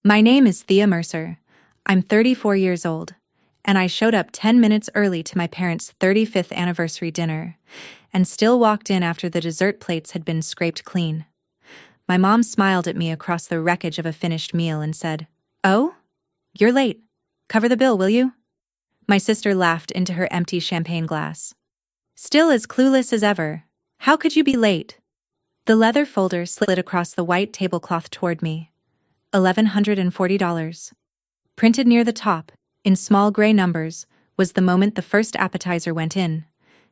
My name is Thea Mercer. I'm 34 years old, and I showed up 10 minutes early to my parents' 35th anniversary dinner, and still walked in after the dessert plates had been scraped clean. My mom smiled at me across the wreckage of a finished meal and said, "Oh? You're late. Cover the bill, will you?" My sister laughed into her empty champagne glass. "Still as clueless as ever. How could you be late?" The leather folder slid across the white tablecloth toward me. $1,140. Printed near the top, in small gray numbers, was the moment the first appetizer went in.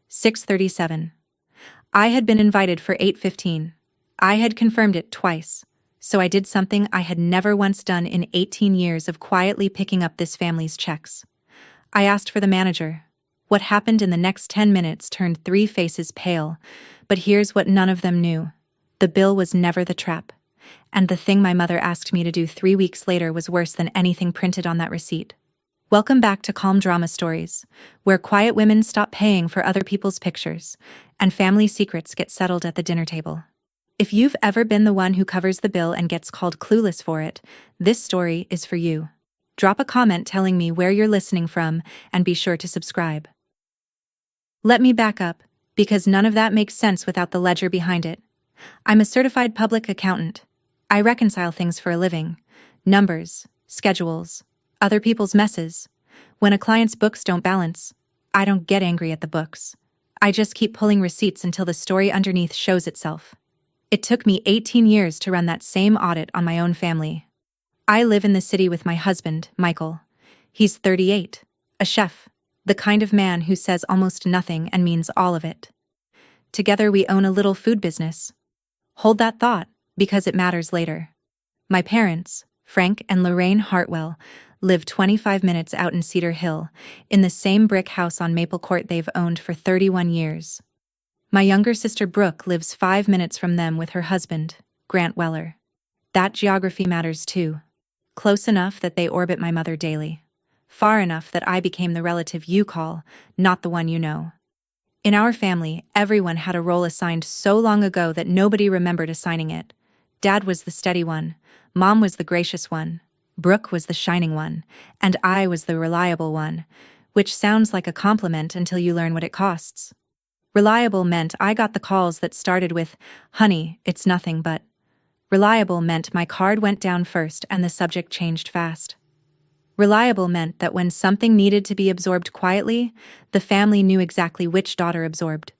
6:37. I had been invited for 8:15. I had confirmed it twice, so I did something I had never once done in 18 years of quietly picking up this family's checks. I asked for the manager. What happened in the next 10 minutes turned three faces pale, but here's what none of them knew. The bill was never the trap, and the thing my mother asked me to do 3 weeks later was worse than anything printed on that receipt. Welcome back to Calm Drama Stories, where quiet women stop paying for other people's pictures, and family secrets get settled at the dinner table. If you've ever been the one who covers the bill and gets called clueless for it, this story is for you. Drop a comment telling me where you're listening from, and be sure to subscribe. Let me back up, because none of that makes sense without the ledger behind it. I'm a certified public accountant. I reconcile things for a living. Numbers, schedules, other people's messes. When a client's books don't balance, I don't get angry at the books. I just keep pulling receipts until the story underneath shows itself. It took me 18 years to run that same audit on my own family. I live in the city with my husband, Michael. He's 38, a chef, the kind of man who says almost nothing and means all of it. Together we own a little food business. Hold that thought, because it matters later. My parents, Frank and Lorraine Hartwell, live 25 minutes out in Cedar Hill, in the same brick house on Maple Court they've owned for 31 years. My younger sister Brooke lives 5 minutes from them with her husband, Grant Weller. That geography matters too. Close enough that they orbit my mother daily. Far enough that I became the relative you call, not the one you know. In our family, everyone had a role assigned so long ago that nobody remembered assigning it. Dad was the steady one, Mom was the gracious one, Brooke was the shining one, and I was the reliable one, which sounds like a compliment until you learn what it costs. Reliable meant I got the calls that started with, "Honey, it's nothing but." Reliable meant my card went down first and the subject changed fast. Reliable meant that when something needed to be absorbed quietly, the family knew exactly which daughter absorbed.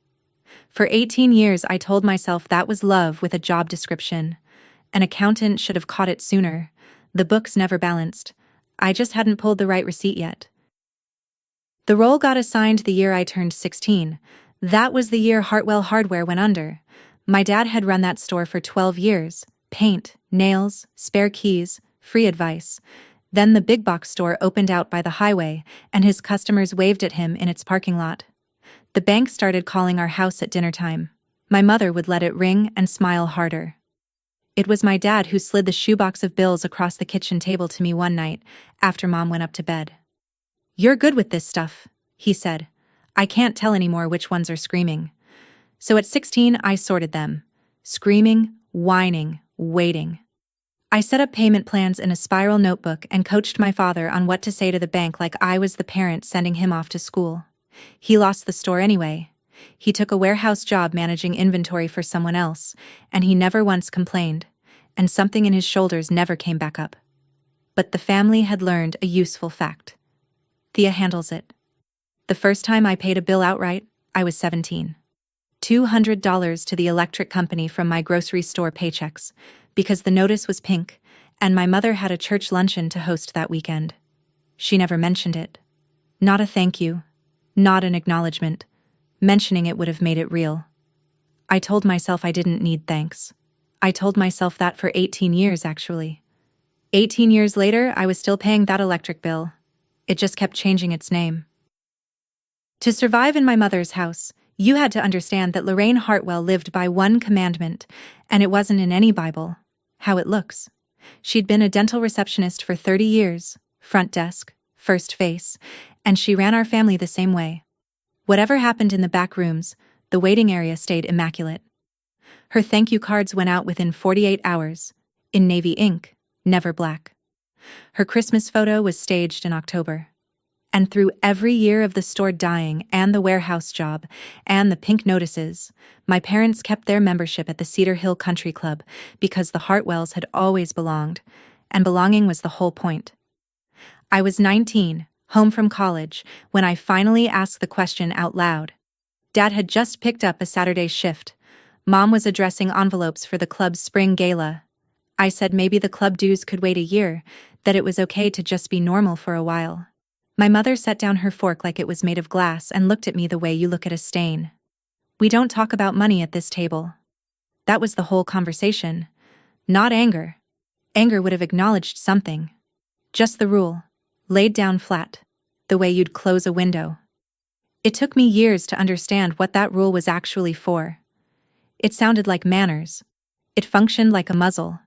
For 18 years I told myself that was love with a job description. An accountant should have caught it sooner. The books never balanced. I just hadn't pulled the right receipt yet. The role got assigned the year I turned 16. That was the year Hartwell Hardware went under. My dad had run that store for 12 years. Paint, nails, spare keys, free advice. Then the big box store opened out by the highway, and his customers waved at him in its parking lot. The bank started calling our house at dinner time. My mother would let it ring and smile harder. It was my dad who slid the shoebox of bills across the kitchen table to me one night, after Mom went up to bed. "You're good with this stuff," he said. "I can't tell anymore which ones are screaming." So at 16 I sorted them. Screaming, whining, waiting. I set up payment plans in a spiral notebook and coached my father on what to say to the bank like I was the parent sending him off to school. He lost the store anyway. He took a warehouse job managing inventory for someone else, and he never once complained, and something in his shoulders never came back up. But the family had learned a useful fact. Thea handles it. The first time I paid a bill outright, I was 17. $200 to the electric company from my grocery store paychecks, because the notice was pink, and my mother had a church luncheon to host that weekend. She never mentioned it. Not a thank you. Not an acknowledgement. Mentioning it would have made it real. I told myself I didn't need thanks. I told myself that for 18 years, actually. 18 years later, I was still paying that electric bill. It just kept changing its name. To survive in my mother's house, you had to understand that Lorraine Hartwell lived by one commandment, and it wasn't in any Bible: how it looks. She'd been a dental receptionist for 30 years, front desk, first face, and she ran our family the same way. Whatever happened in the back rooms, the waiting area stayed immaculate. Her thank you cards went out within 48 hours, in navy ink, never black. Her Christmas photo was staged in October. And through every year of the store dying and the warehouse job and the pink notices, my parents kept their membership at the Cedar Hill Country Club because the Hartwells had always belonged, and belonging was the whole point. I was 19, home from college, when I finally asked the question out loud. Dad had just picked up a Saturday shift. Mom was addressing envelopes for the club's spring gala. I said maybe the club dues could wait a year, that it was okay to just be normal for a while. My mother set down her fork like it was made of glass and looked at me the way you look at a stain. We don't talk about money at this table. That was the whole conversation. Not anger. Anger would have acknowledged something. Just the rule. Laid down flat. The way you'd close a window. It took me years to understand what that rule was actually for. It sounded like manners. It functioned like a muzzle.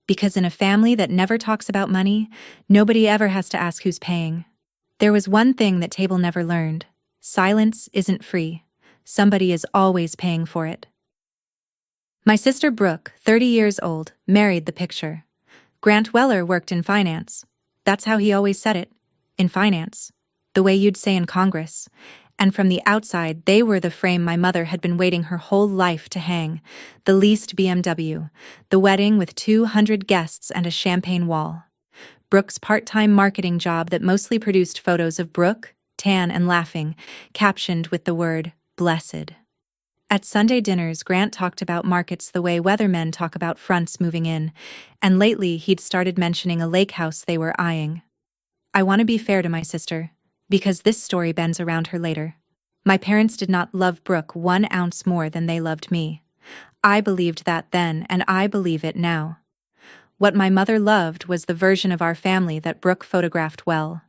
Because in a family that never talks about money, nobody ever has to ask who's paying. There was one thing that table never learned. Silence isn't free. Somebody is always paying for it. My sister Brooke, 30 years old, married the picture. Grant Weller worked in finance. That's how he always said it. In finance. The way you'd say in Congress. And from the outside, they were the frame my mother had been waiting her whole life to hang. The leased BMW. The wedding with 200 guests and a champagne wall. Brooke's part-time marketing job that mostly produced photos of Brooke, tan and laughing, captioned with the word, blessed. At Sunday dinners, Grant talked about markets the way weathermen talk about fronts moving in, and lately he'd started mentioning a lake house they were eyeing. I want to be fair to my sister, because this story bends around her later. My parents did not love Brooke 1 ounce more than they loved me. I believed that then, and I believe it now. What my mother loved was the version of our family that Brooke photographed well.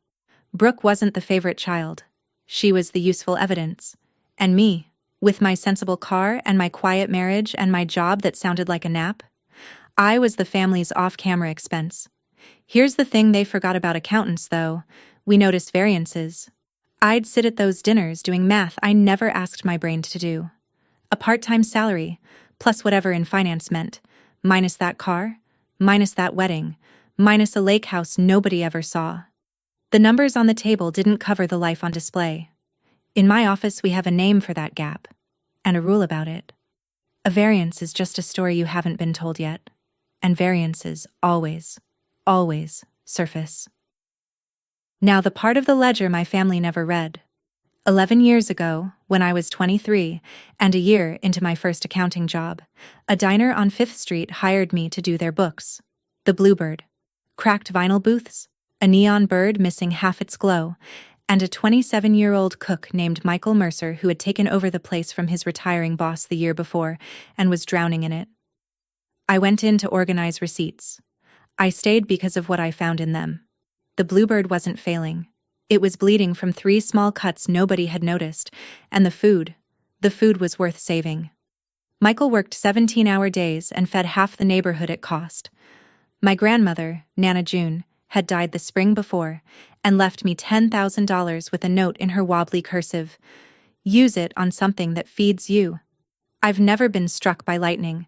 Brooke wasn't the favorite child. She was the useful evidence. And me, with my sensible car and my quiet marriage and my job that sounded like a nap, I was the family's off-camera expense. Here's the thing they forgot about accountants, though. We noticed variances. I'd sit at those dinners doing math I never asked my brain to do. A part-time salary, plus whatever in finance meant, minus that car, minus that wedding, minus a lake house nobody ever saw. The numbers on the table didn't cover the life on display. In my office we have a name for that gap, and a rule about it. A variance is just a story you haven't been told yet, and variances always surface. Now the part of the ledger my family never read. 11 years ago, when I was 23, and a year into my first accounting job, a diner on 5th Street hired me to do their books. The Bluebird. Cracked vinyl booths, a neon bird missing half its glow, and a 27-year-old cook named Michael Mercer who had taken over the place from his retiring boss the year before and was drowning in it. I went in to organize receipts. I stayed because of what I found in them. The Bluebird wasn't failing. It was bleeding from 3 small cuts nobody had noticed, and the food was worth saving. Michael worked 17-hour days and fed half the neighborhood at cost. My grandmother, Nana June, had died the spring before and left me $10,000 with a note in her wobbly cursive. Use it on something that feeds you. I've never been struck by lightning,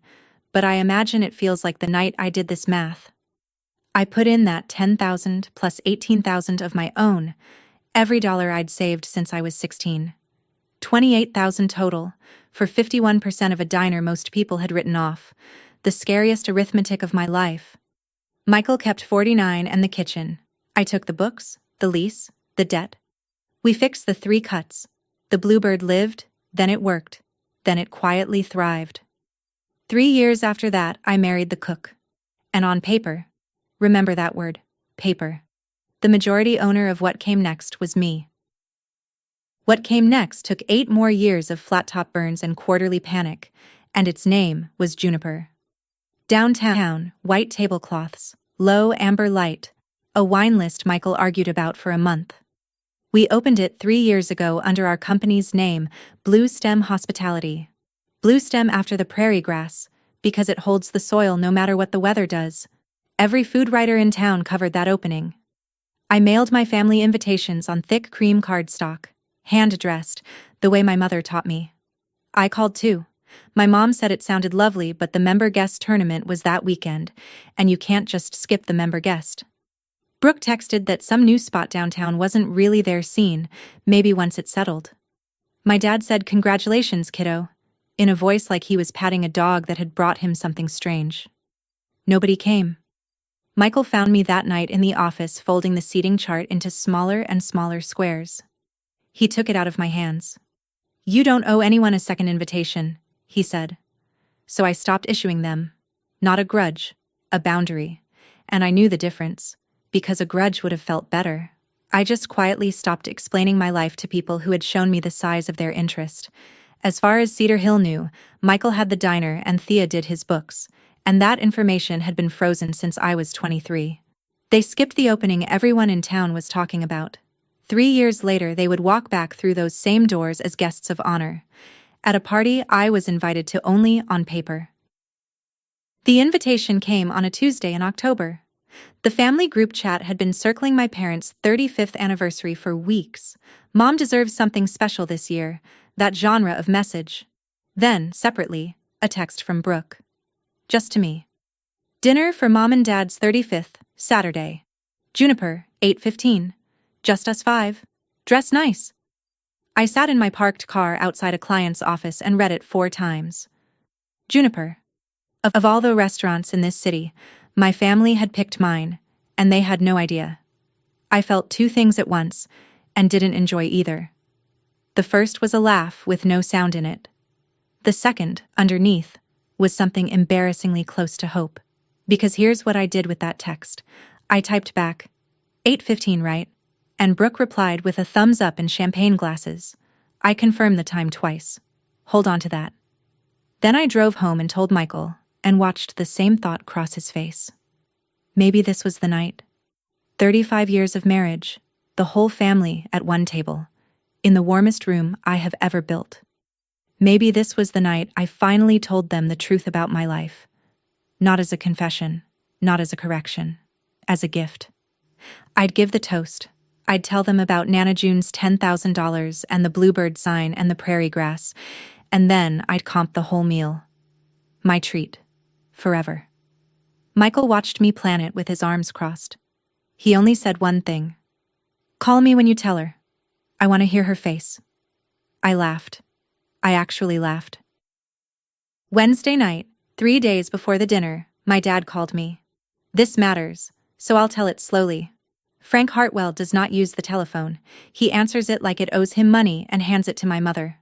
but I imagine it feels like the night I did this math. I put in that $10,000 plus $18,000 of my own, every dollar I'd saved since I was 16. $28,000 total, for 51% of a diner most people had written off, the scariest arithmetic of my life. Michael kept 49 and the kitchen. I took the books, the lease, the debt. We fixed the 3 cuts. The Bluebird lived, then it worked, then it quietly thrived. 3 years after that, I married the cook. And on paper, remember that word, paper, the majority owner of what came next was me. What came next took 8 more years of flat-top burns and quarterly panic, and its name was Juniper. Downtown, white tablecloths, low amber light, a wine list Michael argued about for a month. We opened it 3 years ago under our company's name, Blue Stem Hospitality. Blue Stem after the prairie grass, because it holds the soil no matter what the weather does. Every food writer in town covered that opening. I mailed my family invitations on thick cream cardstock, hand-addressed, the way my mother taught me. I called too. My mom said it sounded lovely, but the member guest tournament was that weekend, and you can't just skip the member guest. Brooke texted that some new spot downtown wasn't really their scene, maybe once it settled. My dad said, "Congratulations, kiddo," in a voice like he was patting a dog that had brought him something strange. Nobody came. Michael found me that night in the office folding the seating chart into smaller and smaller squares. He took it out of my hands. "You don't owe anyone a second invitation," he said. So I stopped issuing them. Not a grudge, a boundary. And I knew the difference, because a grudge would have felt better. I just quietly stopped explaining my life to people who had shown me the size of their interest. As far as Cedar Hill knew, Michael had the diner and Thea did his books, and that information had been frozen since I was 23. They skipped the opening everyone in town was talking about. 3 years later, they would walk back through those same doors as guests of honor, at a party I was invited to only on paper. The invitation came on a Tuesday in October. The family group chat had been circling my parents' 35th anniversary for weeks. "Mom deserves something special this year," that genre of message. Then, separately, a text from Brooke. Just to me. "Dinner for Mom and Dad's 35th, Saturday. Juniper, 8:15. Just us 5. Dress nice." I sat in my parked car outside a client's office and read it 4 times. Juniper. Of all the restaurants in this city, my family had picked mine, and they had no idea. I felt 2 things at once, and didn't enjoy either. The first was a laugh with no sound in it. The second, underneath, was something embarrassingly close to hope. Because here's what I did with that text. I typed back, 8:15, right? And Brooke replied with a thumbs up and champagne glasses. I confirmed the time twice. Hold on to that. Then I drove home and told Michael, and watched the same thought cross his face. Maybe this was the night. 35 years of marriage, the whole family at one table, in the warmest room I have ever built. Maybe this was the night I finally told them the truth about my life. Not as a confession, not as a correction, as a gift. I'd give the toast. I'd tell them about Nana June's $10,000 and the bluebird sign and the prairie grass, and then I'd comp the whole meal. My treat. Forever. Michael watched me plan it with his arms crossed. He only said one thing. "Call me when you tell her. I want to hear her face." I laughed. I actually laughed. Wednesday night, 3 days before the dinner, my dad called me. This matters, so I'll tell it slowly. Frank Hartwell does not use the telephone. He answers it like it owes him money and hands it to my mother.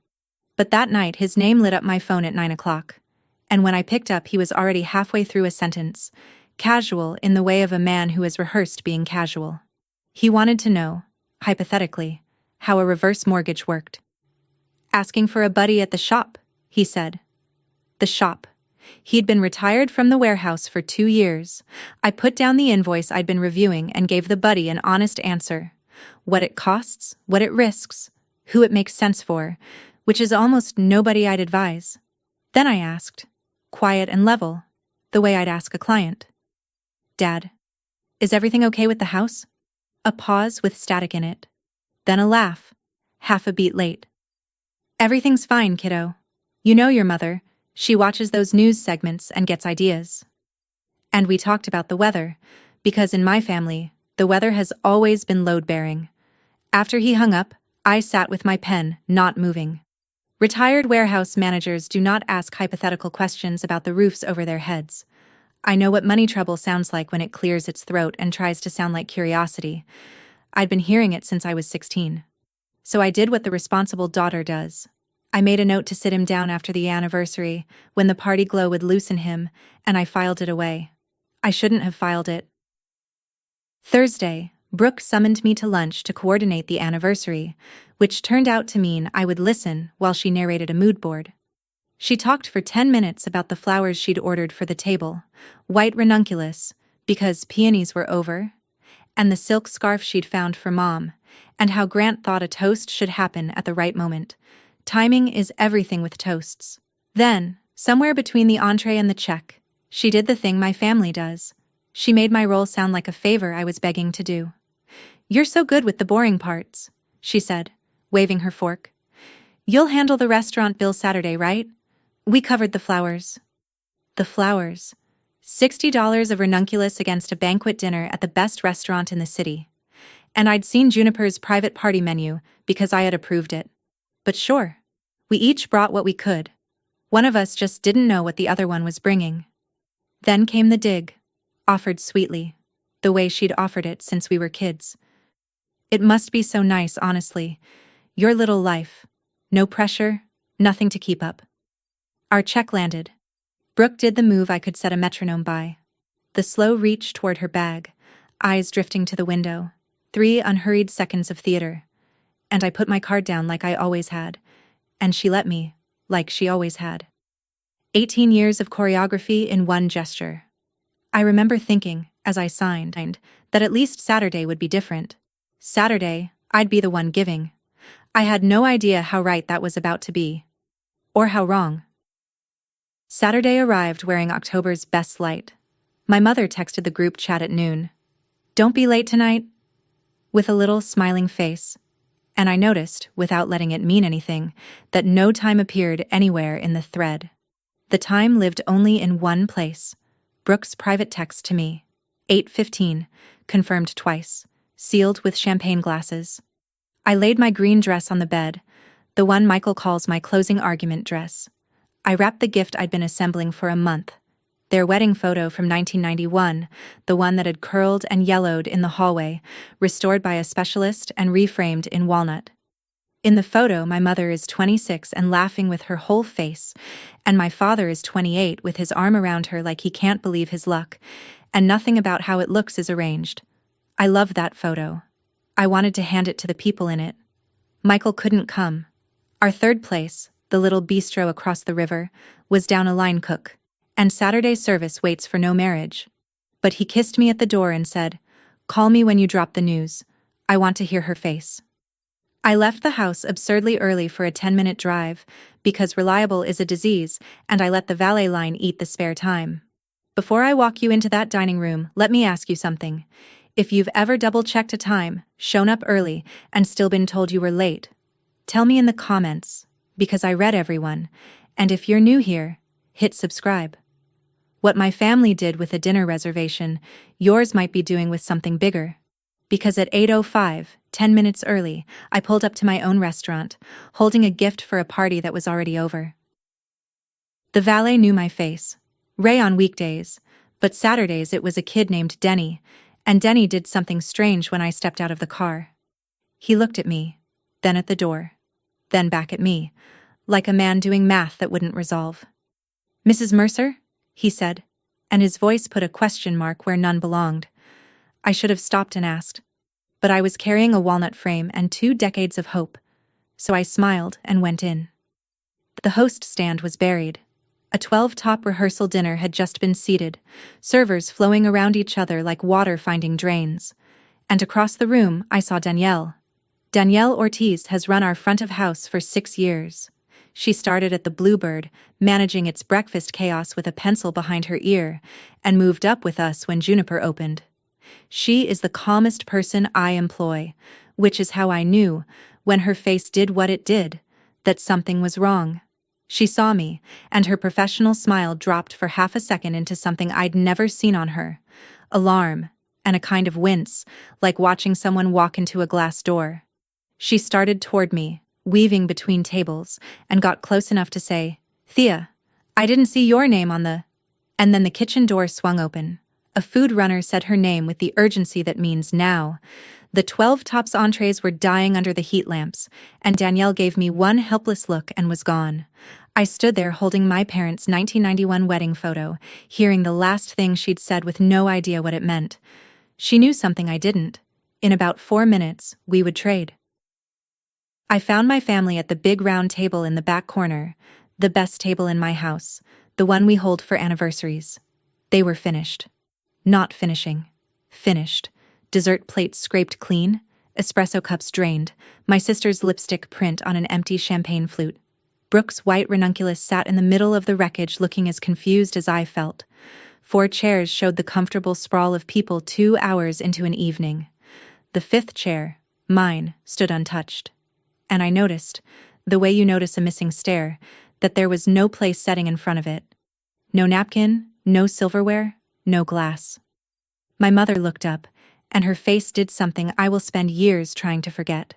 But that night his name lit up my phone at 9 o'clock. And when I picked up he was already halfway through a sentence, casual in the way of a man who has rehearsed being casual. He wanted to know, hypothetically, how a reverse mortgage worked. "Asking for a buddy at the shop," he said. The shop. He'd been retired from the warehouse for 2 years. I put down the invoice I'd been reviewing and gave the buddy an honest answer. What it costs, what it risks, who it makes sense for, which is almost nobody I'd advise. Then I asked, quiet and level, the way I'd ask a client. "Dad, is everything okay with the house?" A pause with static in it. Then a laugh, half a beat late. "Everything's fine, kiddo. You know your mother. She watches those news segments and gets ideas." And we talked about the weather, because in my family, the weather has always been load-bearing. After he hung up, I sat with my pen, not moving. Retired warehouse managers do not ask hypothetical questions about the roofs over their heads. I know what money trouble sounds like when it clears its throat and tries to sound like curiosity. I'd been hearing it since I was 16. So I did what the responsible daughter does. I made a note to sit him down after the anniversary, when the party glow would loosen him, and I filed it away. I shouldn't have filed it. Thursday, Brooke summoned me to lunch to coordinate the anniversary, which turned out to mean I would listen while she narrated a mood board. She talked for 10 minutes about the flowers she'd ordered for the table, white ranunculus, because peonies were over, and the silk scarf she'd found for Mom, and how Grant thought a toast should happen at the right moment. Timing is everything with toasts. Then, somewhere between the entree and the check, she did the thing my family does. She made my role sound like a favor I was begging to do. "You're so good with the boring parts," she said, waving her fork. "You'll handle the restaurant bill Saturday, right? We covered the flowers." The flowers. $60 of ranunculus against a banquet dinner at the best restaurant in the city. And I'd seen Juniper's private party menu because I had approved it. But sure. We each brought what we could. One of us just didn't know what the other one was bringing. Then came the dig, offered sweetly, the way she'd offered it since we were kids. It must be so nice, honestly. Your little life. No pressure, nothing to keep up. Our check landed. Brooke did the move I could set a metronome by. The slow reach toward her bag, eyes drifting to the window. 3 unhurried seconds of theater. And I put my card down like I always had. And she let me, like she always had. 18 years of choreography in one gesture. I remember thinking, as I signed, that at least Saturday would be different. Saturday, I'd be the one giving. I had no idea how right that was about to be. Or how wrong. Saturday arrived wearing October's best light. My mother texted the group chat at noon. "Don't be late tonight." With a little smiling face. And I noticed, without letting it mean anything, that no time appeared anywhere in the thread. The time lived only in one place. Brooke's private text to me. 8:15, confirmed twice, sealed with champagne glasses. I laid my green dress on the bed, the one Michael calls my closing argument dress. I wrapped the gift I'd been assembling for a month. Their wedding photo from 1991, the one that had curled and yellowed in the hallway, restored by a specialist and reframed in walnut. In the photo, my mother is 26 and laughing with her whole face, and my father is 28 with his arm around her like he can't believe his luck, and nothing about how it looks is arranged. I love that photo. I wanted to hand it to the people in it. Michael couldn't come. Our third place, the little bistro across the river, was down a line cook, and Saturday's service waits for no marriage. But he kissed me at the door and said, "Call me when you drop the news. I want to hear her face." I left the house absurdly early for a 10-minute drive, because reliable is a disease, and I let the valet line eat the spare time. Before I walk you into that dining room, let me ask you something. If you've ever double-checked a time, shown up early, and still been told you were late, tell me in the comments, because I read everyone, and if you're new here, hit subscribe. What my family did with a dinner reservation, yours might be doing with something bigger. Because at 8:05, 10 minutes early, I pulled up to my own restaurant, holding a gift for a party that was already over. The valet knew my face. Ray on weekdays, but Saturdays it was a kid named Denny, and Denny did something strange when I stepped out of the car. He looked at me, then at the door, then back at me, like a man doing math that wouldn't resolve. "Mrs. Mercer?" he said, and his voice put a question mark where none belonged. I should have stopped and asked. But I was carrying a walnut frame and 2 decades of hope, so I smiled and went in. The host stand was buried. A 12-top rehearsal dinner had just been seated, servers flowing around each other like water finding drains. And across the room, I saw Danielle. Danielle Ortiz has run our front of house for 6 years. She started at the Bluebird, managing its breakfast chaos with a pencil behind her ear, and moved up with us when Juniper opened. She is the calmest person I employ, which is how I knew, when her face did what it did, that something was wrong. She saw me, and her professional smile dropped for half a second into something I'd never seen on her. Alarm, and a kind of wince, like watching someone walk into a glass door. She started toward me, weaving between tables, and got close enough to say, "Thea, I didn't see your name on the..." And then the kitchen door swung open. A food runner said her name with the urgency that means now. The 12-tops entrees were dying under the heat lamps, and Danielle gave me one helpless look and was gone. I stood there holding my parents' 1991 wedding photo, hearing the last thing she'd said with no idea what it meant. She knew something I didn't. In about 4 minutes, we would trade. I found my family at the big round table in the back corner, the best table in my house, the one we hold for anniversaries. They were finished. Not finishing. Finished. Dessert plates scraped clean, espresso cups drained, my sister's lipstick print on an empty champagne flute. Brooke's white ranunculus sat in the middle of the wreckage looking as confused as I felt. 4 chairs showed the comfortable sprawl of people 2 hours into an evening. The 5th chair, mine, stood untouched. And I noticed, the way you notice a missing stair, that there was no place setting in front of it. No napkin, no silverware, no glass. My mother looked up, and her face did something I will spend years trying to forget.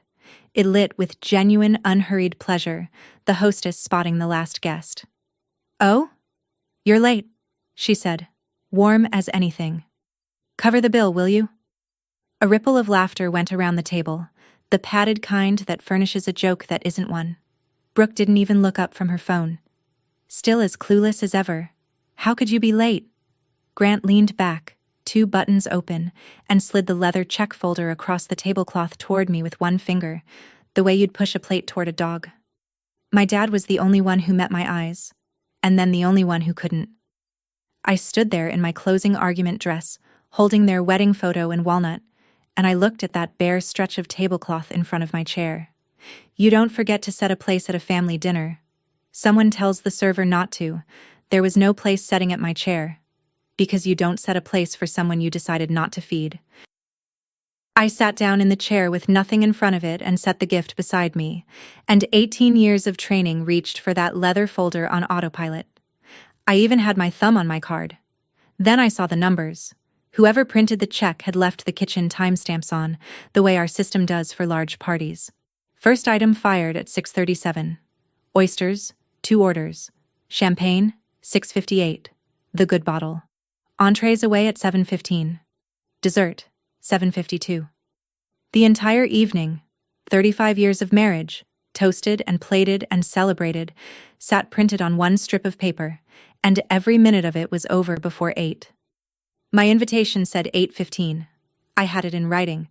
It lit with genuine, unhurried pleasure, the hostess spotting the last guest. "Oh? You're late," she said, warm as anything. "Cover the bill, will you?" A ripple of laughter went around the table, the padded kind that furnishes a joke that isn't one. Brooke didn't even look up from her phone. Still as clueless as ever. "How could you be late?" Grant leaned back, 2 buttons open, and slid the leather check folder across the tablecloth toward me with one finger, the way you'd push a plate toward a dog. My dad was the only one who met my eyes, and then the only one who couldn't. I stood there in my closing argument dress, holding their wedding photo in walnut, and I looked at that bare stretch of tablecloth in front of my chair. You don't forget to set a place at a family dinner. Someone tells the server not to. There was no place setting at my chair. Because you don't set a place for someone you decided not to feed. I sat down in the chair with nothing in front of it and set the gift beside me, and 18 years of training reached for that leather folder on autopilot. I even had my thumb on my card. Then I saw the numbers. Whoever printed the check had left the kitchen timestamps on, the way our system does for large parties. First item fired at 6:37. Oysters, 2 orders. Champagne, 6:58. The good bottle. Entrees away at 7:15. Dessert, 7:52. The entire evening, 35 years of marriage, toasted and plated and celebrated, sat printed on one strip of paper, and every minute of it was over before 8. My invitation said 8:15. I had it in writing.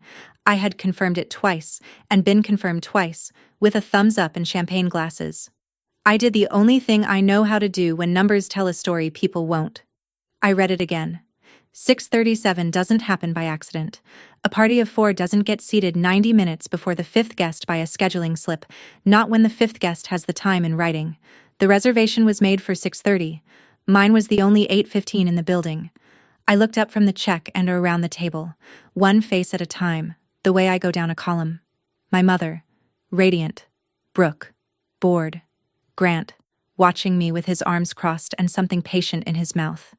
I had confirmed it twice, and been confirmed twice, with a thumbs up and champagne glasses. I did the only thing I know how to do when numbers tell a story people won't. I read it again. 6:37 doesn't happen by accident. A party of 4 doesn't get seated 90 minutes before the 5th guest by a scheduling slip, not when the 5th guest has the time in writing. The reservation was made for 6:30. Mine was the only 8:15 in the building. I looked up from the check and around the table, one face at a time, the way I go down a column. My mother, radiant. Brooke, bored. Grant, watching me with his arms crossed and something patient in his mouth.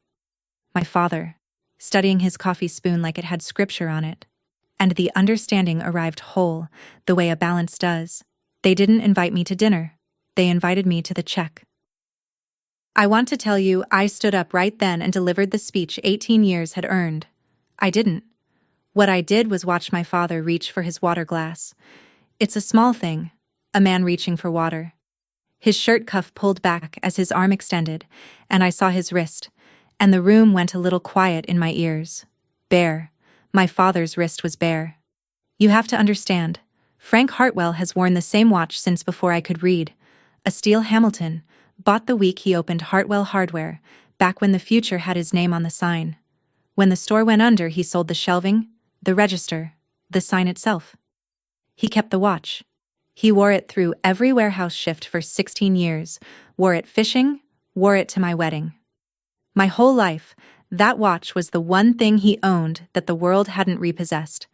My father, studying his coffee spoon like it had scripture on it. And the understanding arrived whole, the way a balance does. They didn't invite me to dinner. They invited me to the check. I want to tell you, I stood up right then and delivered the speech 18 years had earned. I didn't. What I did was watch my father reach for his water glass. It's a small thing, a man reaching for water. His shirt cuff pulled back as his arm extended, and I saw his wrist, and the room went a little quiet in my ears. Bare. My father's wrist was bare. You have to understand, Frank Hartwell has worn the same watch since before I could read. A steel Hamilton, bought the week he opened Hartwell Hardware, back when the future had his name on the sign. When the store went under, he sold the shelving, the register, the sign itself. He kept the watch. He wore it through every warehouse shift for 16 years, wore it fishing, wore it to my wedding. My whole life, that watch was the one thing he owned that the world hadn't repossessed.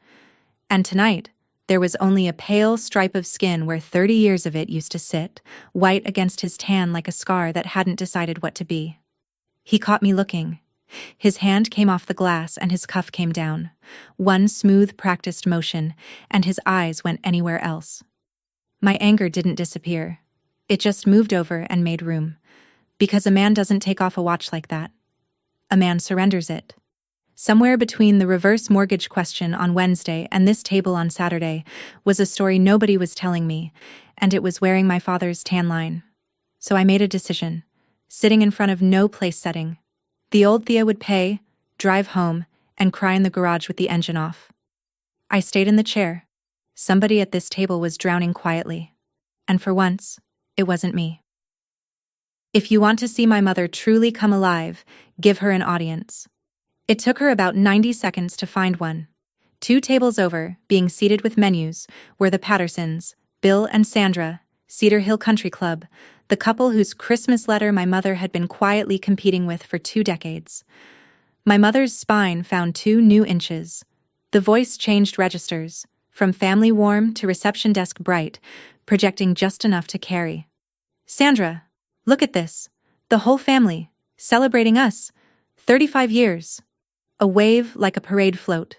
And tonight, there was only a pale stripe of skin where 30 years of it used to sit, white against his tan like a scar that hadn't decided what to be. He caught me looking. His hand came off the glass and his cuff came down. One smooth, practiced motion, and his eyes went anywhere else. My anger didn't disappear. It just moved over and made room. Because a man doesn't take off a watch like that. A man surrenders it. Somewhere between the reverse mortgage question on Wednesday and this table on Saturday was a story nobody was telling me, and it was wearing my father's tan line. So I made a decision, sitting in front of no place setting. The old Thea would pay, drive home, and cry in the garage with the engine off. I stayed in the chair. Somebody at this table was drowning quietly. And for once, it wasn't me. If you want to see my mother truly come alive, give her an audience. It took her about 90 seconds to find one. 2 tables over, being seated with menus, were the Pattersons, Bill and Sandra, Cedar Hill Country Club, the couple whose Christmas letter my mother had been quietly competing with for 2 decades. My mother's spine found 2 new inches. The voice changed registers, from family warm to reception desk bright, projecting just enough to carry. Sandra, look at this. The whole family, celebrating us. 35 years. A wave like a parade float.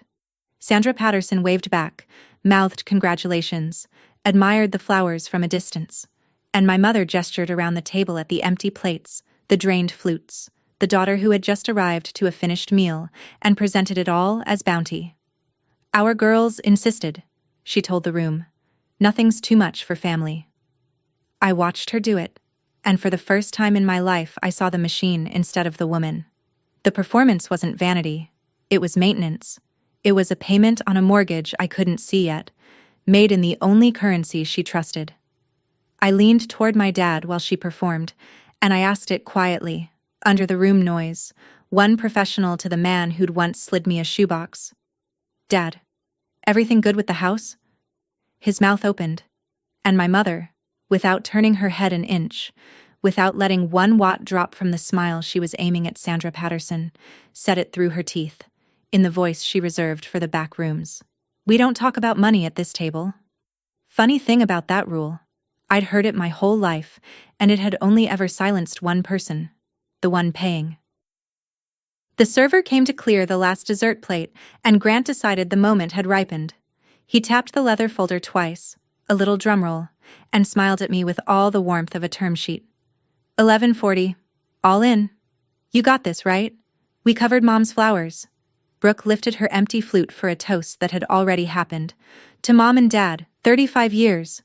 Sandra Patterson waved back, mouthed congratulations, admired the flowers from a distance. And my mother gestured around the table at the empty plates, the drained flutes, the daughter who had just arrived to a finished meal, and presented it all as bounty. Our girls insisted, she told the room. Nothing's too much for family. I watched her do it, and for the first time in my life I saw the machine instead of the woman. The performance wasn't vanity. It was maintenance. It was a payment on a mortgage I couldn't see yet, made in the only currency she trusted. I leaned toward my dad while she performed, and I asked it quietly, under the room noise, one professional to the man who'd once slid me a shoebox. Dad, everything good with the house? His mouth opened, and my mother, without turning her head an inch, without letting 1 watt drop from the smile she was aiming at Sandra Patterson, said it through her teeth, in the voice she reserved for the back rooms. We don't talk about money at this table. Funny thing about that rule, I'd heard it my whole life, and it had only ever silenced one person, the one paying. The server came to clear the last dessert plate, and Grant decided the moment had ripened. He tapped the leather folder twice, a little drumroll, and smiled at me with all the warmth of a term sheet. 11:40. All in. You got this, right? We covered Mom's flowers. Brooke lifted her empty flute for a toast that had already happened. To Mom and Dad, 35 years.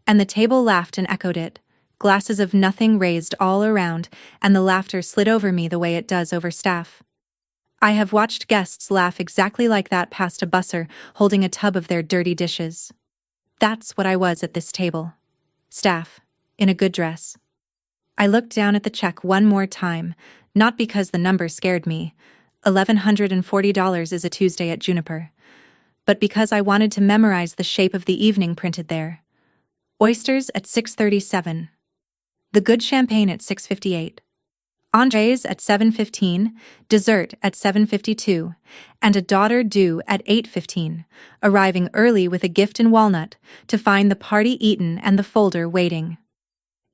And the table laughed and echoed it. Glasses of nothing raised all around, and the laughter slid over me the way it does over staff. I have watched guests laugh exactly like that past a busser holding a tub of their dirty dishes. That's what I was at this table. Staff, in a good dress. I looked down at the check one more time, not because the number scared me. $1,140 is a Tuesday at Juniper. But because I wanted to memorize the shape of the evening printed there. Oysters at 6:37. The good champagne at 6:58. Entrees at 7:15, dessert at 7:52, and a daughter due at 8:15, arriving early with a gift in walnut to find the party eaten and the folder waiting.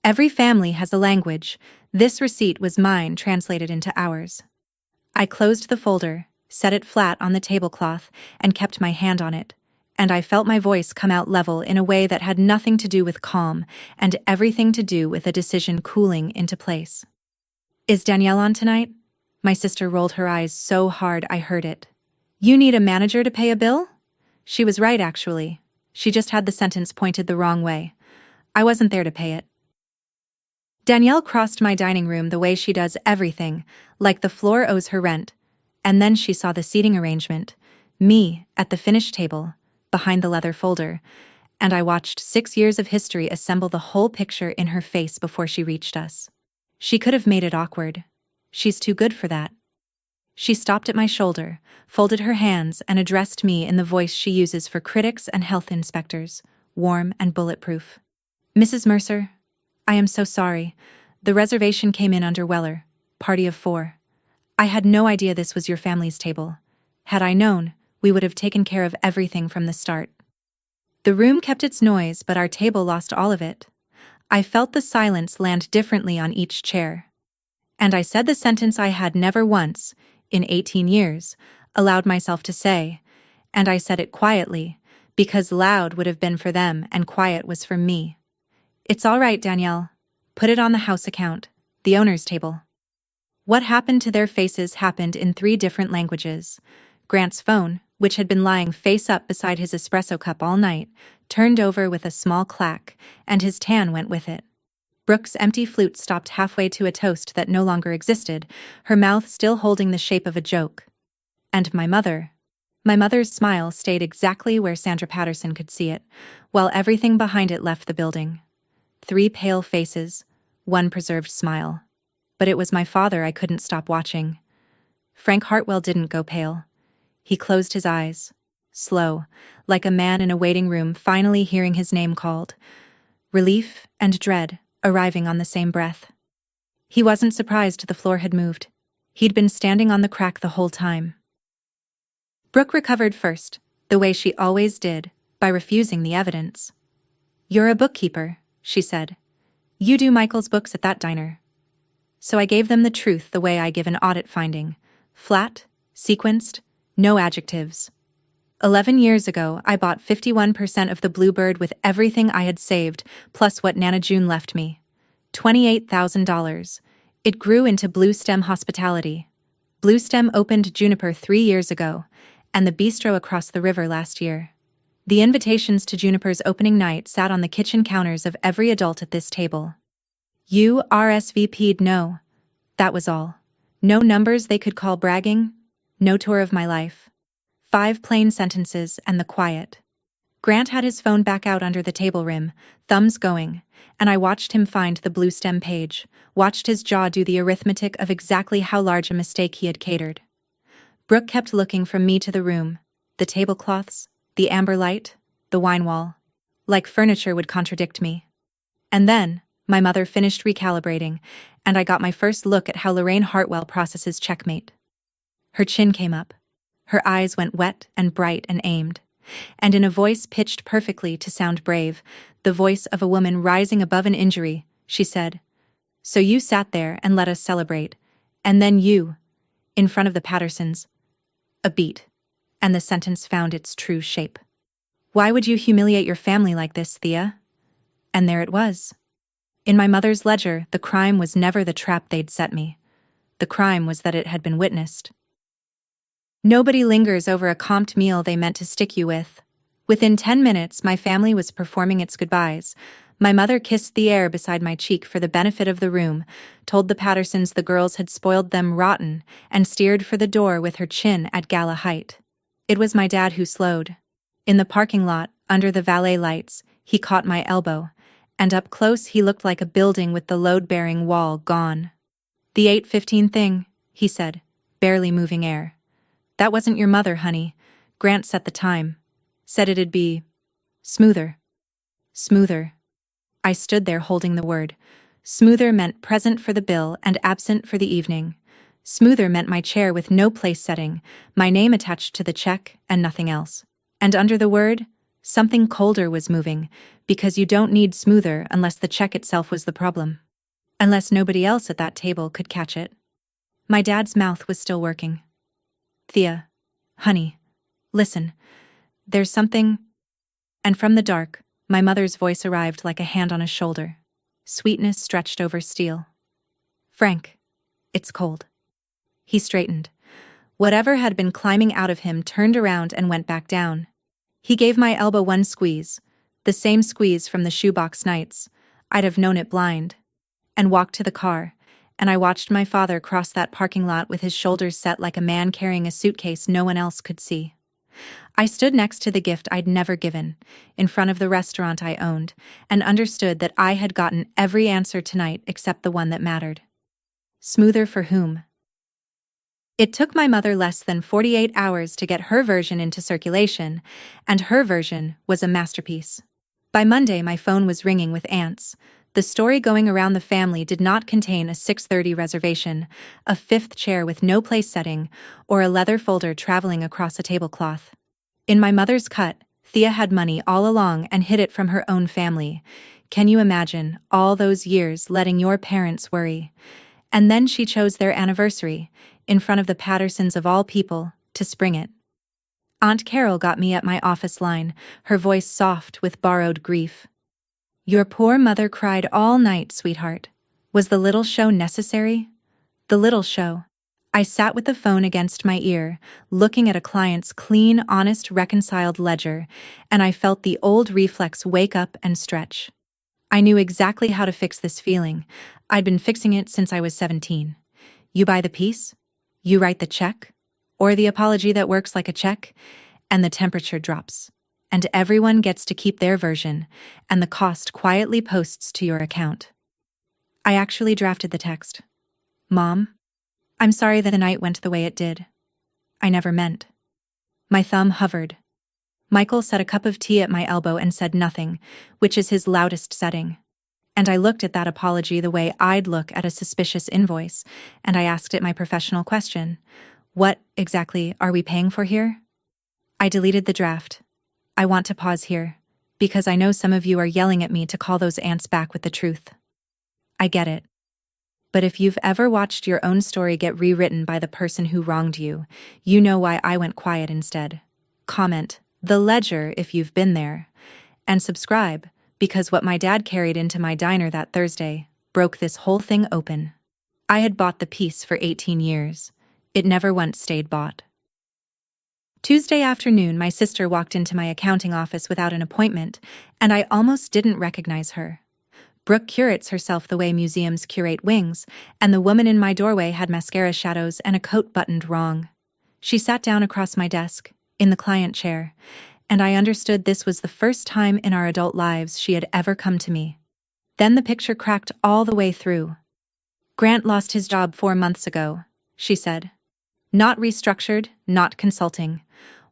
Every family has a language. This receipt was mine translated into ours. I closed the folder, set it flat on the tablecloth, and kept my hand on it, and I felt my voice come out level in a way that had nothing to do with calm and everything to do with a decision cooling into place. Is Danielle on tonight? My sister rolled her eyes so hard I heard it. You need a manager to pay a bill? She was right, actually. She just had the sentence pointed the wrong way. I wasn't there to pay it. Danielle crossed my dining room the way she does everything, like the floor owes her rent, and then she saw the seating arrangement, me at the finished table, behind the leather folder, and I watched 6 years of history assemble the whole picture in her face before she reached us. She could have made it awkward. She's too good for that. She stopped at my shoulder, folded her hands, and addressed me in the voice she uses for critics and health inspectors, warm and bulletproof. Mrs. Mercer, I am so sorry. The reservation came in under Weller, party of 4. I had no idea this was your family's table. Had I known, we would have taken care of everything from the start. The room kept its noise, but our table lost all of it. I felt the silence land differently on each chair. And I said the sentence I had never once, in 18 years, allowed myself to say, and I said it quietly, because loud would have been for them and quiet was for me. It's all right, Danielle. Put it on the house account, the owner's table. What happened to their faces happened in 3 different languages. Grant's phone, which had been lying face up beside his espresso cup all night, turned over with a small clack, and his tan went with it. Brooke's empty flute stopped halfway to a toast that no longer existed, her mouth still holding the shape of a joke. And my mother's smile stayed exactly where Sandra Patterson could see it, while everything behind it left the building. 3 pale faces, 1 preserved smile. But it was my father I couldn't stop watching. Frank Hartwell didn't go pale. He closed his eyes, slow, like a man in a waiting room finally hearing his name called. Relief and dread arriving on the same breath. He wasn't surprised the floor had moved. He'd been standing on the crack the whole time. Brooke recovered first, the way she always did, by refusing the evidence. You're a bookkeeper, she said. You do Michael's books at that diner. So I gave them the truth the way I give an audit finding. Flat, Sequenced, no adjectives. 11 years ago, I bought 51% of the Bluebird with everything I had saved, plus what Nana June left me. $28,000. It grew into Blue Stem Hospitality. Blue Stem opened Juniper 3 years ago, and the bistro across the river last year. The invitations to Juniper's opening night sat on the kitchen counters of every adult at this table. You RSVP'd no. That was all. No numbers they could call bragging. No tour of my life. 5 plain sentences and the quiet. Grant had his phone back out under the table rim, thumbs going, and I watched him find the Blue Stem page, watched his jaw do the arithmetic of exactly how large a mistake he had catered. Brooke kept looking from me to the room, the tablecloths, the amber light, the wine wall. Like furniture would contradict me. And then, my mother finished recalibrating, and I got my first look at how Lorraine Hartwell processes checkmate. Her chin came up. Her eyes went wet and bright and aimed. And in a voice pitched perfectly to sound brave, the voice of a woman rising above an injury, she said, "So you sat there and let us celebrate. And then you, in front of the Pattersons." A beat. And the sentence found its true shape. "Why would you humiliate your family like this, Thea?" And there it was. In my mother's ledger, the crime was never the trap they'd set me. The crime was that it had been witnessed. Nobody lingers over a comped meal they meant to stick you with. Within 10 minutes, my family was performing its goodbyes. My mother kissed the air beside my cheek for the benefit of the room, told the Pattersons the girls had spoiled them rotten, and steered for the door with her chin at gala height. It was my dad who slowed. In the parking lot, under the valet lights, he caught my elbow, and up close he looked like a building with the load-bearing wall gone. "The 8:15 thing," he said, barely moving air. "That wasn't your mother, honey. Grant set the time. Said it'd be smoother." Smoother. I stood there holding the word. Smoother meant present for the bill and absent for the evening. Smoother meant my chair with no place setting, my name attached to the check and nothing else. And under the word, something colder was moving, because you don't need smoother unless the check itself was the problem. Unless nobody else at that table could catch it. My dad's mouth was still working. "Thea, honey, listen, there's something..." And from the dark, my mother's voice arrived like a hand on a shoulder. Sweetness stretched over steel. "Frank, it's cold." He straightened. Whatever had been climbing out of him turned around and went back down. He gave my elbow one squeeze, the same squeeze from the shoebox nights. I'd have known it blind. And walked to the car, and I watched my father cross that parking lot with his shoulders set like a man carrying a suitcase no one else could see. I stood next to the gift I'd never given, in front of the restaurant I owned, and understood that I had gotten every answer tonight except the one that mattered. Smoother for whom? It took my mother less than 48 hours to get her version into circulation, and her version was a masterpiece. By Monday, my phone was ringing with ants. The story going around the family did not contain a 6:30 reservation, a fifth chair with no place setting, or a leather folder traveling across a tablecloth. In my mother's cut, Thea had money all along and hid it from her own family. Can you imagine all those years letting your parents worry? And then she chose their anniversary, in front of the Pattersons of all people, to spring it. Aunt Carol got me at my office line, her voice soft with borrowed grief. "Your poor mother cried all night, sweetheart. Was the little show necessary?" The little show. I sat with the phone against my ear, looking at a client's clean, honest, reconciled ledger, and I felt the old reflex wake up and stretch. I knew exactly how to fix this feeling. I'd been fixing it since I was 17. You buy the piece, you write the check, or the apology that works like a check, and the temperature drops. And everyone gets to keep their version, and the cost quietly posts to your account. I actually drafted the text. "Mom, I'm sorry that the night went the way it did. I never meant." My thumb hovered. Michael set a cup of tea at my elbow and said nothing, which is his loudest setting. And I looked at that apology the way I'd look at a suspicious invoice, and I asked it my professional question. "What, exactly, are we paying for here?" I deleted the draft. I want to pause here, because I know some of you are yelling at me to call those ants back with the truth. I get it. But if you've ever watched your own story get rewritten by the person who wronged you, you know why I went quiet instead. Comment The Ledger if you've been there. And subscribe, because what my dad carried into my diner that Thursday broke this whole thing open. I had bought the piece for 18 years. It never once stayed bought. Tuesday afternoon, my sister walked into my accounting office without an appointment, and I almost didn't recognize her. Brooke curates herself the way museums curate wings, and the woman in my doorway had mascara shadows and a coat buttoned wrong. She sat down across my desk, in the client chair, and I understood this was the first time in our adult lives she had ever come to me. Then the picture cracked all the way through. Grant lost his job 4 months ago, she said. Not restructured, not consulting.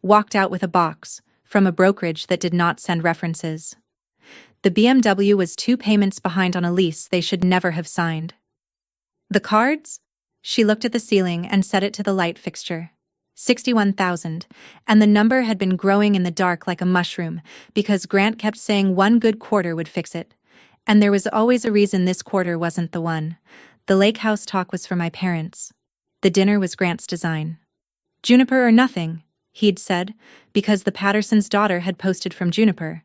Walked out with a box, from a brokerage that did not send references. The BMW was 2 payments behind on a lease they should never have signed. The cards? She looked at the ceiling and set it to the light fixture. 61,000, and the number had been growing in the dark like a mushroom because Grant kept saying one good quarter would fix it. And there was always a reason this quarter wasn't the one. The lake house talk was for my parents. The dinner was Grant's design. Juniper or nothing, he'd said, because the Pattersons' daughter had posted from Juniper,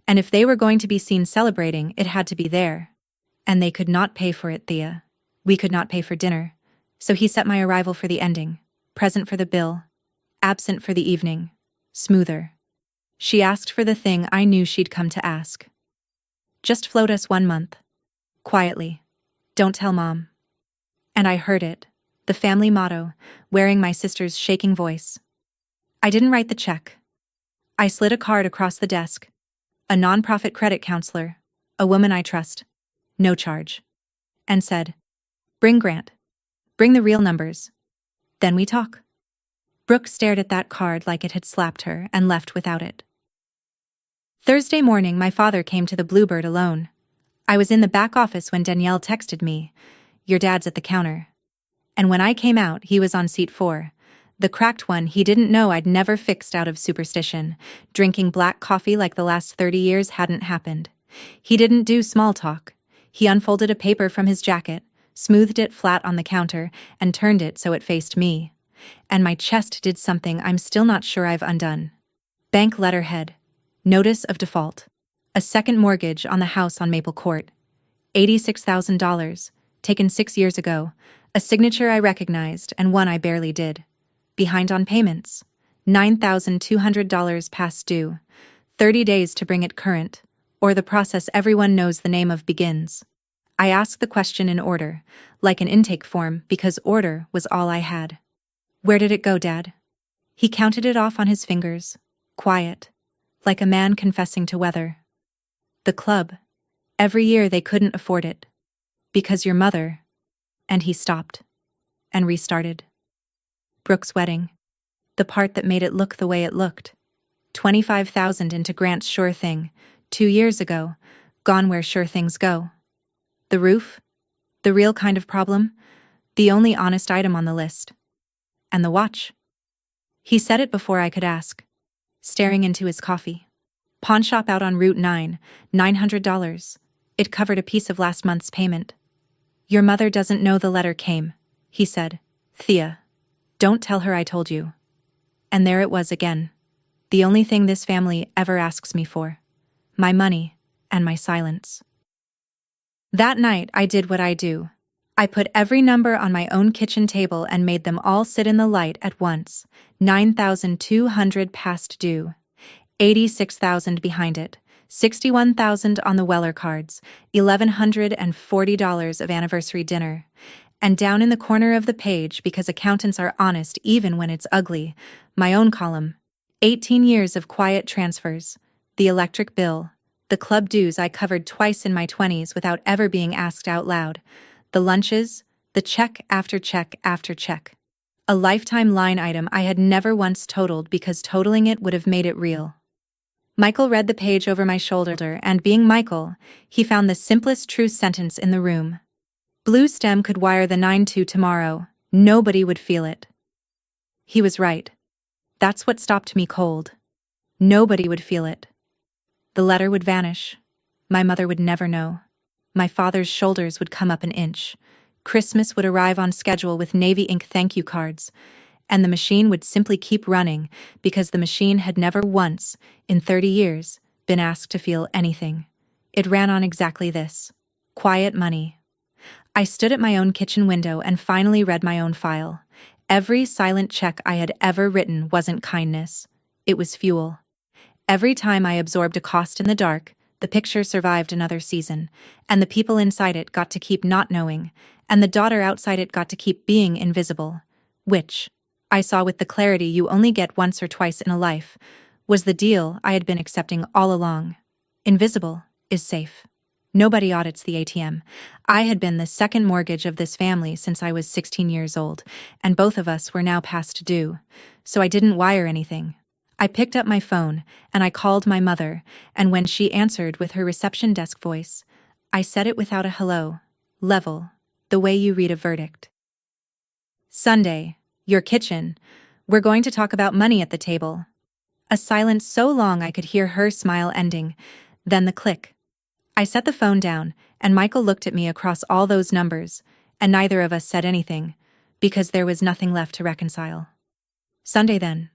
and if they were going to be seen celebrating, it had to be there. And they could not pay for it, Thea. We could not pay for dinner. So he set my arrival for the ending, present for the bill, absent for the evening, smoother. She asked for the thing I knew she'd come to ask. Just float us 1 month. Quietly. Don't tell Mom. And I heard it, the family motto, wearing my sister's shaking voice. I didn't write the check. I slid a card across the desk. A nonprofit credit counselor, a woman I trust, no charge. And said, Bring Grant. Bring the real numbers. Then we talk. Brooke stared at that card like it had slapped her and left without it. Thursday morning, my father came to the Bluebird alone. I was in the back office when Danielle texted me, Your dad's at the counter. And when I came out, he was on seat 4. The cracked one he didn't know I'd never fixed out of superstition, drinking black coffee like the last 30 years hadn't happened. He didn't do small talk. He unfolded a paper from his jacket, smoothed it flat on the counter, and turned it so it faced me. And my chest did something I'm still not sure I've undone. Bank letterhead. Notice of default. A second mortgage on the house on Maple Court. $86,000, taken 6 years ago. A signature I recognized and one I barely did. Behind on payments. $9,200 past due. 30 days to bring it current, or the process everyone knows the name of begins. I asked the question in order, like an intake form, because order was all I had. Where did it go, Dad? He counted it off on his fingers, quiet, like a man confessing to weather. The club. Every year they couldn't afford it. Because your mother. And he stopped. And restarted. Brooke's wedding. The part that made it look the way it looked. 25,000 into Grant's sure thing, 2 years ago, gone where sure things go. The roof? The real kind of problem? The only honest item on the list. And the watch? He said it before I could ask, staring into his coffee. Pawn shop out on Route 9, $900. It covered a piece of last month's payment. Your mother doesn't know the letter came, he said. Thea. Don't tell her I told you. And there it was again. The only thing this family ever asks me for. My money and my silence. That night I did what I do. I put every number on my own kitchen table and made them all sit in the light at once. 9,200 past due. 86,000 behind it. 61,000 on the Weller cards. $1,140 of anniversary dinner. And down in the corner of the page, because accountants are honest even when it's ugly, my own column. 18 years of quiet transfers. The electric bill. The club dues I covered twice in my 20s without ever being asked out loud. The lunches. The check after check after check. A lifetime line item I had never once totaled because totaling it would have made it real. Michael read the page over my shoulder, and being Michael, he found the simplest true sentence in the room. Blue Stem could wire the 9-2 tomorrow. Nobody would feel it. He was right. That's what stopped me cold. Nobody would feel it. The letter would vanish. My mother would never know. My father's shoulders would come up an inch. Christmas would arrive on schedule with navy ink thank you cards, and the machine would simply keep running because the machine had never once, in 30 years, been asked to feel anything. It ran on exactly this: quiet money. I stood at my own kitchen window and finally read my own file. Every silent check I had ever written wasn't kindness. It was fuel. Every time I absorbed a cost in the dark, the picture survived another season, and the people inside it got to keep not knowing, and the daughter outside it got to keep being invisible, which, I saw with the clarity you only get once or twice in a life, was the deal I had been accepting all along. Invisible is safe. Nobody audits the ATM. I had been the second mortgage of this family since I was 16 years old, and both of us were now past due, so I didn't wire anything. I picked up my phone, and I called my mother, and when she answered with her reception desk voice, I said it without a hello, level, the way you read a verdict. Sunday, your kitchen. We're going to talk about money at the table. A silence so long I could hear her smile ending, then the click. I set the phone down, and Michael looked at me across all those numbers, and neither of us said anything, because there was nothing left to reconcile. Sunday then.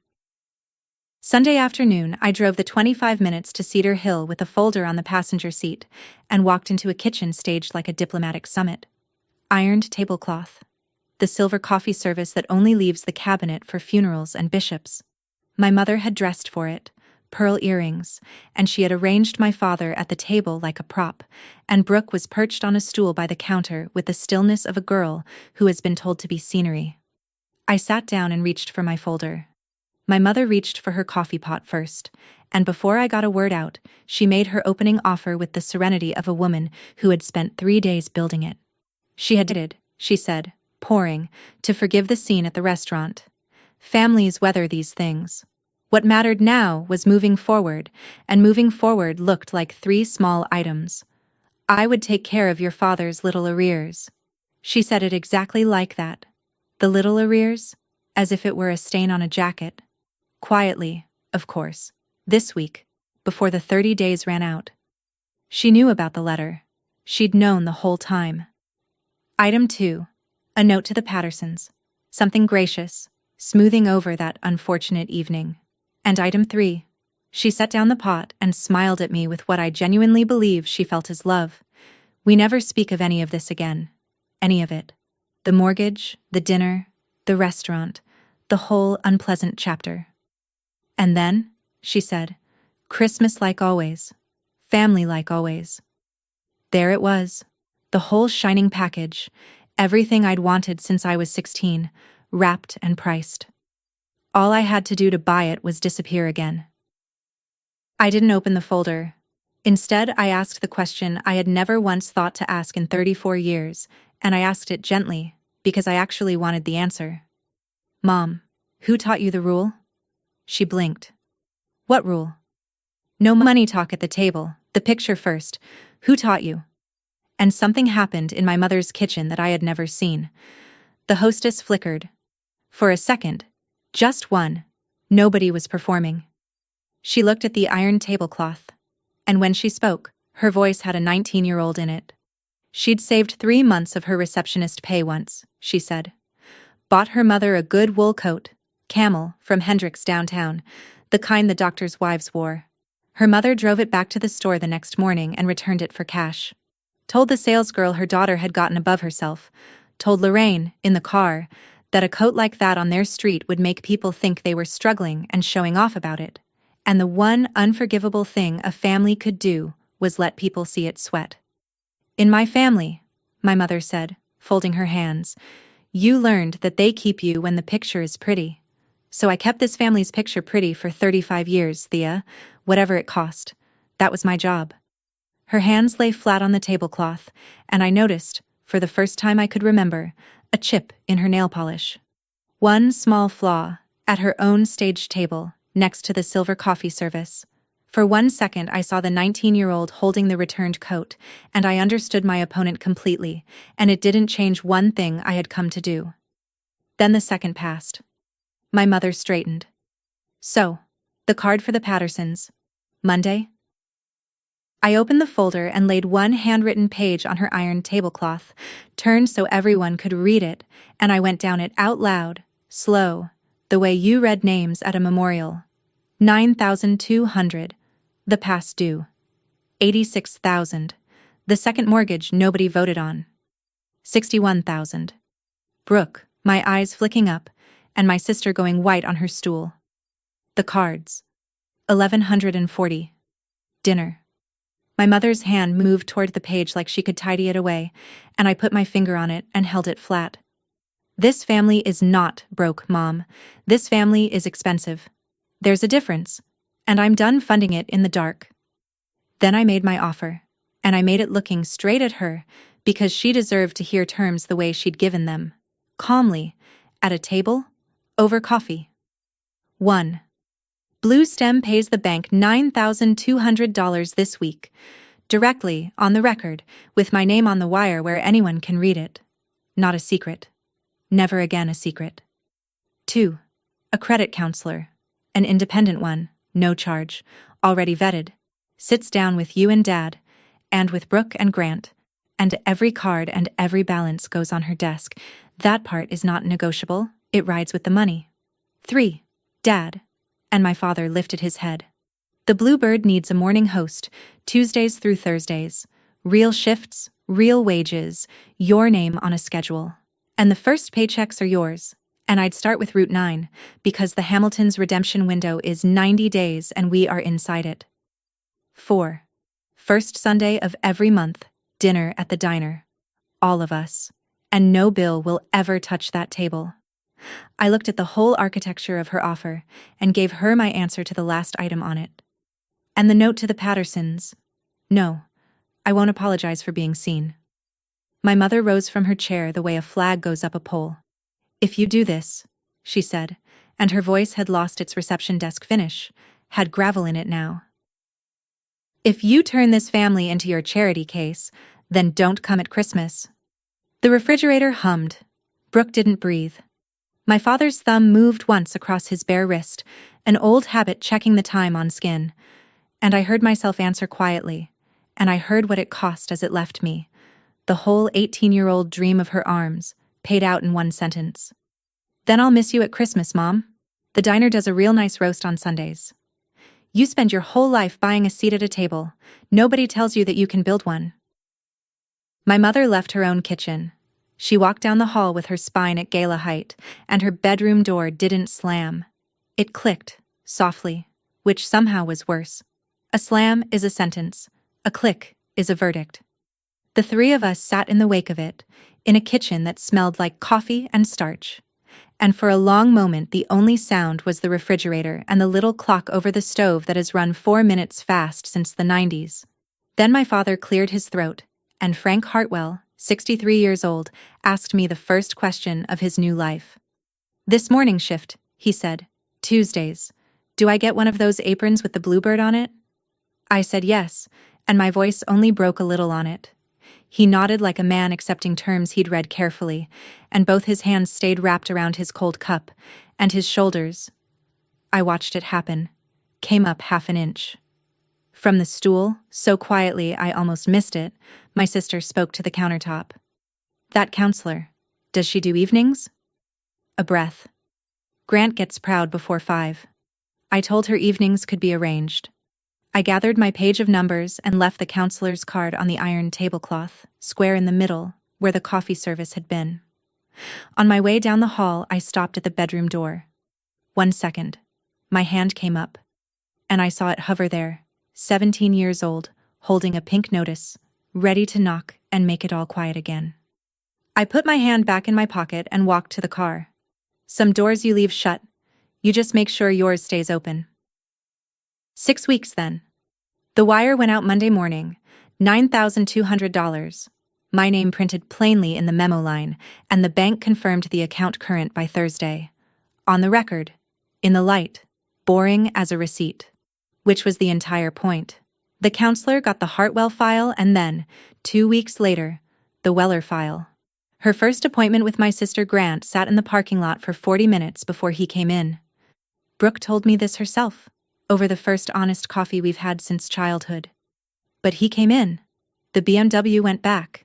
Sunday afternoon, I drove the 25 minutes to Cedar Hill with a folder on the passenger seat and walked into a kitchen staged like a diplomatic summit. Ironed tablecloth. The silver coffee service that only leaves the cabinet for funerals and bishops. My mother had dressed for it, pearl earrings, and she had arranged my father at the table like a prop, and Brooke was perched on a stool by the counter with the stillness of a girl who has been told to be scenery. I sat down and reached for my folder. My mother reached for her coffee pot first, and before I got a word out, she made her opening offer with the serenity of a woman who had spent 3 days building it. She had decided, she said, pouring, to forgive the scene at the restaurant. Families weather these things. What mattered now was moving forward, and moving forward looked like 3 small items. I would take care of your father's little arrears. She said it exactly like that. The little arrears, as if it were a stain on a jacket. Quietly, of course, this week, before the 30 days ran out. She knew about the letter. She'd known the whole time. Item 2. A note to the Pattersons. Something gracious, smoothing over that unfortunate evening. And item 3. She set down the pot and smiled at me with what I genuinely believe she felt as love. We never speak of any of this again. Any of it. The mortgage, the dinner, the restaurant, the whole unpleasant chapter. And then, she said, Christmas like always. Family like always. There it was. The whole shining package. Everything I'd wanted since I was 16, wrapped and priced. All I had to do to buy it was disappear again. I didn't open the folder. Instead, I asked the question I had never once thought to ask in 34 years, and I asked it gently, because I actually wanted the answer. Mom, who taught you the rule? She blinked. What rule? No money talk at the table, the picture first. Who taught you? And something happened in my mother's kitchen that I had never seen. The hostess flickered. For a second, just one, nobody was performing. She looked at the iron tablecloth, and when she spoke, her voice had a 19-year-old in it. She'd saved 3 months of her receptionist pay once, she said. Bought her mother a good wool coat, camel, from Hendrick's downtown, the kind the doctors' wives wore. Her mother drove it back to the store the next morning and returned it for cash. Told the salesgirl her daughter had gotten above herself. Told Lorraine, in the car, that a coat like that on their street would make people think they were struggling and showing off about it. And the one unforgivable thing a family could do was let people see it sweat. In my family, my mother said, folding her hands, you learned that they keep you when the picture is pretty. So I kept this family's picture pretty for 35 years, Thea, whatever it cost. That was my job. Her hands lay flat on the tablecloth, and I noticed, for the first time I could remember, a chip in her nail polish. One small flaw, at her own stage table, next to the silver coffee service. For 1 second I saw the 19-year-old holding the returned coat, and I understood my opponent completely, and it didn't change one thing I had come to do. Then the second passed. My mother straightened. So, the card for the Pattersons. Monday? I opened the folder and laid one handwritten page on her iron tablecloth, turned so everyone could read it, and I went down it out loud, slow, the way you read names at a memorial. 9,200. The past due. 86,000. The second mortgage nobody voted on. 61,000. Brooke, my eyes flicking up, and my sister going white on her stool. The cards. 1,140. Dinner. My mother's hand moved toward the page like she could tidy it away, and I put my finger on it and held it flat. This family is not broke, Mom. This family is expensive. There's a difference, and I'm done funding it in the dark. Then I made my offer, and I made it looking straight at her because she deserved to hear terms the way she'd given them, calmly, at a table, over coffee. 1. Blue Stem pays the bank $9,200 this week, directly, on the record, with my name on the wire where anyone can read it. Not a secret. Never again a secret. 2. A credit counselor, an independent one, no charge, already vetted, sits down with you and Dad, and with Brooke and Grant, and every card and every balance goes on her desk. That part is not negotiable, it rides with the money. 3. Dad. And my father lifted his head. The Bluebird needs a morning host, Tuesdays through Thursdays. Real shifts, real wages, your name on a schedule. And the first paychecks are yours. And I'd start with Route 9, because the Hamilton's redemption window is 90 days and we are inside it. 4. First Sunday of every month, dinner at the diner. All of us. And no bill will ever touch that table. I looked at the whole architecture of her offer and gave her my answer to the last item on it. And the note to the Pattersons. No, I won't apologize for being seen. My mother rose from her chair the way a flag goes up a pole. If you do this, she said, and her voice had lost its reception desk finish, had gravel in it now. If you turn this family into your charity case, then don't come at Christmas. The refrigerator hummed. Brooke didn't breathe. My father's thumb moved once across his bare wrist, an old habit checking the time on skin, and I heard myself answer quietly, and I heard what it cost as it left me, the whole 18-year-old dream of her arms, paid out in one sentence. Then I'll miss you at Christmas, Mom. The diner does a real nice roast on Sundays. You spend your whole life buying a seat at a table. Nobody tells you that you can build one. My mother left her own kitchen. She walked down the hall with her spine at gala height, and her bedroom door didn't slam. It clicked, softly, which somehow was worse. A slam is a sentence. A click is a verdict. The three of us sat in the wake of it, in a kitchen that smelled like coffee and starch. And for a long moment the only sound was the refrigerator and the little clock over the stove that has run 4 minutes fast since the 90s. Then my father cleared his throat, and Frank Hartwell, 63 years old, asked me the first question of his new life. This morning shift, he said, Tuesdays. Do I get one of those aprons with the Bluebird on it? I said yes, and my voice only broke a little on it. He nodded like a man accepting terms he'd read carefully, and both his hands stayed wrapped around his cold cup, and his shoulders. I watched it happen, came up 1/2 inch. From the stool, so quietly I almost missed it, my sister spoke to the countertop. That counselor, does she do evenings? A breath. Grant gets proud before 5. I told her evenings could be arranged. I gathered my page of numbers and left the counselor's card on the iron tablecloth, square in the middle, where the coffee service had been. On my way down the hall, I stopped at the bedroom door. 1 second. My hand came up, and I saw it hover there, 17 years old, holding a pink notice, ready to knock and make it all quiet again. I put my hand back in my pocket and walked to the car. Some doors you leave shut. You just make sure yours stays open. 6 weeks then. The wire went out Monday morning, $9,200. My name printed plainly in the memo line, and the bank confirmed the account current by Thursday. On the record, in the light, boring as a receipt. Which was the entire point. The counselor got the Hartwell file and then, 2 weeks later, the Weller file. Her first appointment with my sister Grant sat in the parking lot for 40 minutes before he came in. Brooke told me this herself, over the first honest coffee we've had since childhood. But he came in. The BMW went back.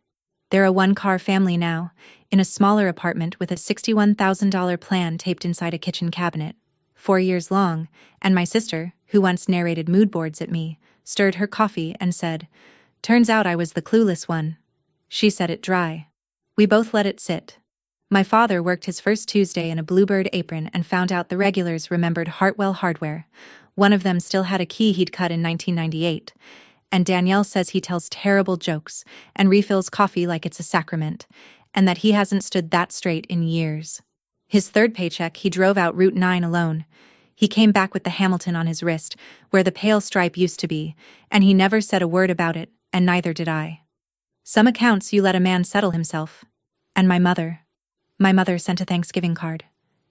They're a one-car family now, in a smaller apartment with a $61,000 plan taped inside a kitchen cabinet. 4 years long, and my sister, who once narrated mood boards at me, stirred her coffee and said, "Turns out I was the clueless one." She said it dry. We both let it sit. My father worked his first Tuesday in a bluebird apron and found out the regulars remembered Hartwell hardware. One of them still had a key he'd cut in 1998. And Danielle says he tells terrible jokes and refills coffee like it's a sacrament, and that he hasn't stood that straight in years. His third paycheck, he drove out Route 9 alone. He came back with the Hamilton on his wrist, where the pale stripe used to be, and he never said a word about it, and neither did I. Some accounts you let a man settle himself. And my mother sent a Thanksgiving card.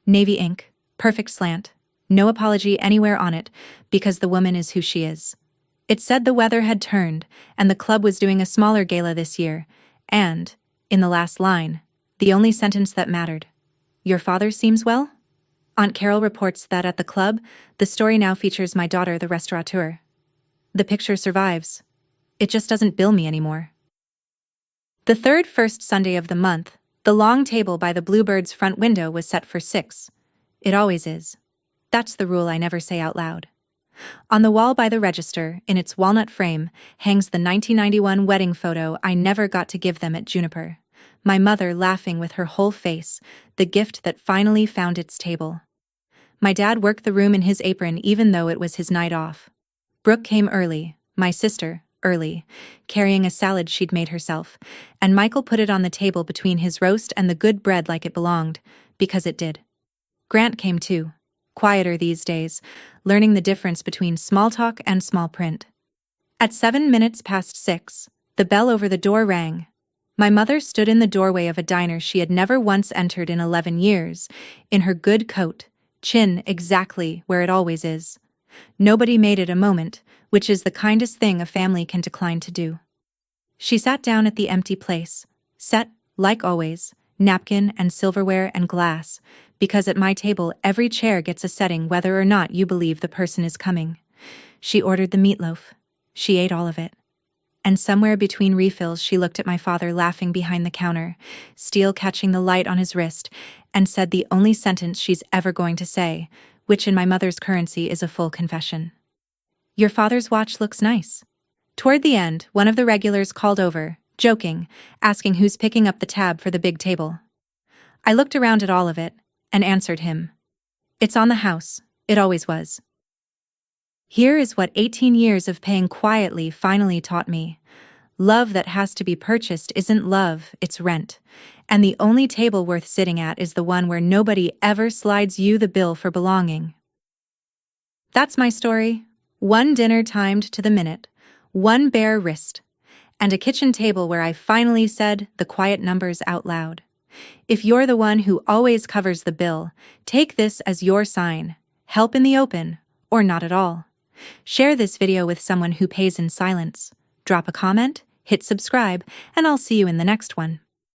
Navy ink, perfect slant, no apology anywhere on it, because the woman is who she is. It said the weather had turned, and the club was doing a smaller gala this year, and, in the last line, the only sentence that mattered. "Your father seems well?" Aunt Carol reports that at the club, the story now features my daughter, the restaurateur. The picture survives. It just doesn't bill me anymore. The third first Sunday of the month, the long table by the Bluebird's front window was set for 6. It always is. That's the rule I never say out loud. On the wall by the register, in its walnut frame, hangs the 1991 wedding photo I never got to give them at Juniper. My mother laughing with her whole face, the gift that finally found its table. My dad worked the room in his apron even though it was his night off. Brooke came early, my sister, early, carrying a salad she'd made herself, and Michael put it on the table between his roast and the good bread like it belonged, because it did. Grant came too. Quieter these days, learning the difference between small talk and small print. At 7 minutes past 6, the bell over the door rang. My mother stood in the doorway of a diner she had never once entered in 11 years, in her good coat, chin exactly where it always is. Nobody made it a moment, which is the kindest thing a family can decline to do. She sat down at the empty place, set, like always, napkin and silverware and glass, because at my table every chair gets a setting whether or not you believe the person is coming. She ordered the meatloaf. She ate all of it. And somewhere between refills she looked at my father laughing behind the counter, steel catching the light on his wrist, and said the only sentence she's ever going to say, which in my mother's currency is a full confession. "Your father's watch looks nice." Toward the end, one of the regulars called over, joking, asking who's picking up the tab for the big table. I looked around at all of it, and answered him. "It's on the house, it always was." Here is what 18 years of paying quietly finally taught me. Love that has to be purchased isn't love, it's rent. And the only table worth sitting at is the one where nobody ever slides you the bill for belonging. That's my story. One dinner timed to the minute, one bare wrist, and a kitchen table where I finally said the quiet numbers out loud. If you're the one who always covers the bill, take this as your sign, help in the open, or not at all. Share this video with someone who pays in silence. Drop a comment, hit subscribe, and I'll see you in the next one.